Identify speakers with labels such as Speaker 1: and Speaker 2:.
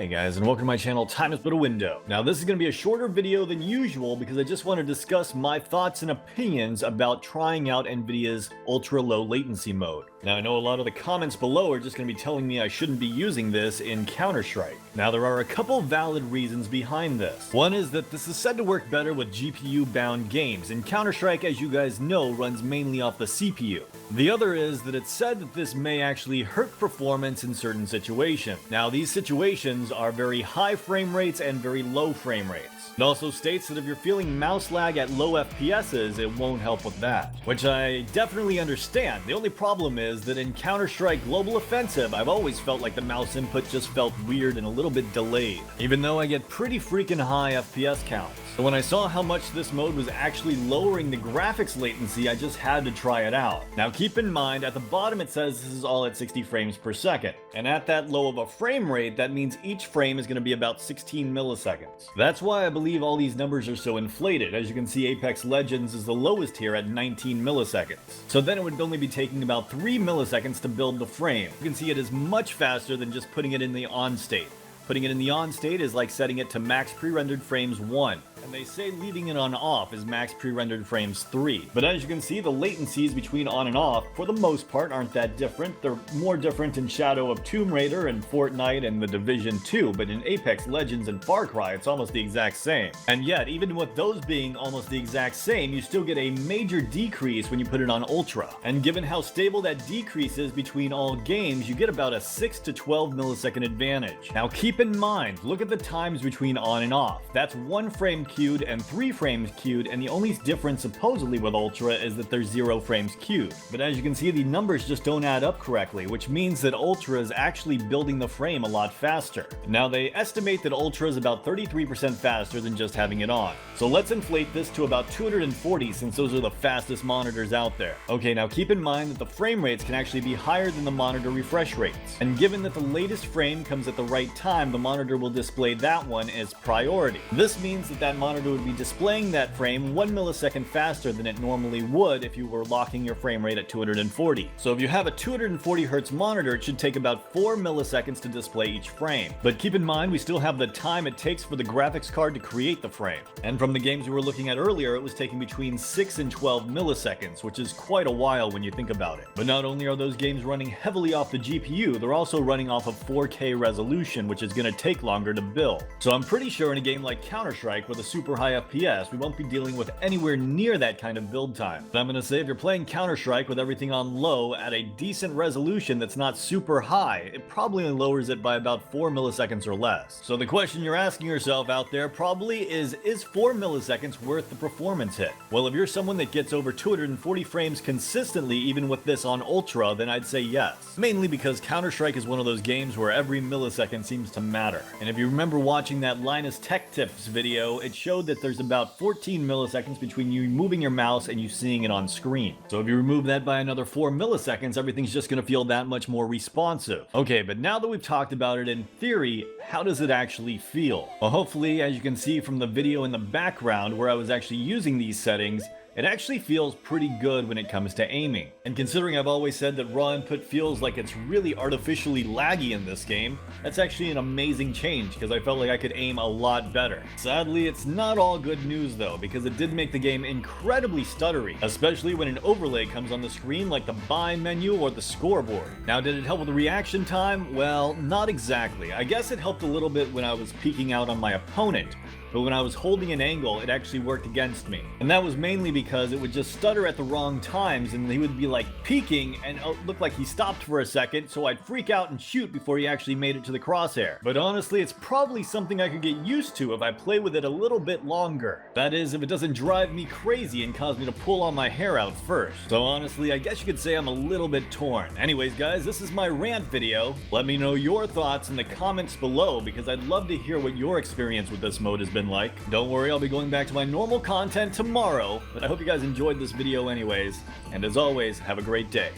Speaker 1: Hey guys, and welcome to my channel, Time is But a Window. Now this is going to be a shorter video than usual because I just want to discuss my thoughts and opinions about trying out NVIDIA's ultra low latency mode. Now I know a lot of the comments below are just going to be telling me I shouldn't be using this in Counter-Strike. Now there are a couple valid reasons behind this. One is that this is said to work better with GPU bound games, and Counter-Strike, as you guys know, runs mainly off the CPU. The other is that it's said that this may actually hurt performance in certain situations. Now these situations are very high frame rates and very low frame rates. It also states that if you're feeling mouse lag at low FPSs, it won't help with that, which I definitely understand. The only problem is that in Counter-Strike Global Offensive, I've always felt like the mouse input just felt weird and a little bit delayed, even though I get pretty freaking high FPS counts. So when I saw how much this mode was actually lowering the graphics latency, I just had to try it out. Now keep in mind, at the bottom it says this is all at 60 frames per second, and at that low of a frame rate, that means each frame is going to be about 16 milliseconds. That's why I believe all these numbers are so inflated. As you can see, Apex Legends is the lowest here at 19 milliseconds. So then it would only be taking about 3 milliseconds to build the frame. You can see it is much faster than just putting it in the on state. Putting it in the on state is like setting it to max pre-rendered frames 1. And they say leaving it on off is max pre-rendered frames 3. But as you can see, the latencies between on and off, for the most part, aren't that different. They're more different in Shadow of Tomb Raider and Fortnite and The Division 2, but in Apex Legends and Far Cry, it's almost the exact same. And yet, even with those being almost the exact same, you still get a major decrease when you put it on Ultra. And given how stable that decrease is between all games, you get about a 6 to 12 millisecond advantage. Now keep in mind, look at the times between on and off. That's 1 frame queued and 3 frames queued, and the only difference supposedly with Ultra is that there's 0 frames queued. But as you can see, the numbers just don't add up correctly, which means that Ultra is actually building the frame a lot faster. Now they estimate that Ultra is about 33% faster than just having it on. So let's inflate this to about 240 since those are the fastest monitors out there. Okay, now keep in mind that the frame rates can actually be higher than the monitor refresh rates. And given that the latest frame comes at the right time, the monitor will display that one as priority. This means that that monitor would be displaying that frame 1 millisecond faster than it normally would if you were locking your frame rate at 240. So if you have a 240 Hz monitor, it should take about 4 milliseconds to display each frame. But keep in mind, we still have the time it takes for the graphics card to create the frame. And from the games we were looking at earlier, it was taking between 6 and 12 milliseconds, which is quite a while when you think about it. But not only are those games running heavily off the GPU, they're also running off of 4K resolution, which is going to take longer to build. So I'm pretty sure in a game like Counter-Strike with a super high FPS, we won't be dealing with anywhere near that kind of build time. But I'm going to say if you're playing Counter-Strike with everything on low at a decent resolution that's not super high, it probably only lowers it by about 4 milliseconds or less. So the question you're asking yourself out there probably is 4 milliseconds worth the performance hit? Well, if you're someone that gets over 240 frames consistently even with this on Ultra, then I'd say yes. Mainly because Counter-Strike is one of those games where every millisecond seems to matter. And if you remember watching that Linus Tech Tips video, it showed that there's about 14 milliseconds between you moving your mouse and you seeing it on screen. So if you remove that by another 4 milliseconds, everything's just going to feel that much more responsive. Okay, but now that we've talked about it in theory, how does it actually feel? Well, hopefully, as you can see from the video in the background where I was actually using these settings, it actually feels pretty good when it comes to aiming. And considering I've always said that raw input feels like it's really artificially laggy in this game, that's actually an amazing change because I felt like I could aim a lot better. Sadly, it's not all good news though, because it did make the game incredibly stuttery, especially when an overlay comes on the screen like the buy menu or the scoreboard. Now, did it help with the reaction time? Well, not exactly. I guess it helped a little bit when I was peeking out on my opponent, but when I was holding an angle, it actually worked against me. And that was mainly because it would just stutter at the wrong times and he would be like peeking and it looked like he stopped for a second, so I'd freak out and shoot before he actually made it to the crosshair. But honestly, it's probably something I could get used to if I play with it a little bit longer. That is, if it doesn't drive me crazy and cause me to pull all my hair out first. So honestly, I guess you could say I'm a little bit torn. Anyways guys, this is my rant video. Let me know your thoughts in the comments below because I'd love to hear what your experience with this mode has been like. Don't worry, I'll be going back to my normal content tomorrow, but I hope you guys enjoyed this video anyways, and as always, have a great day.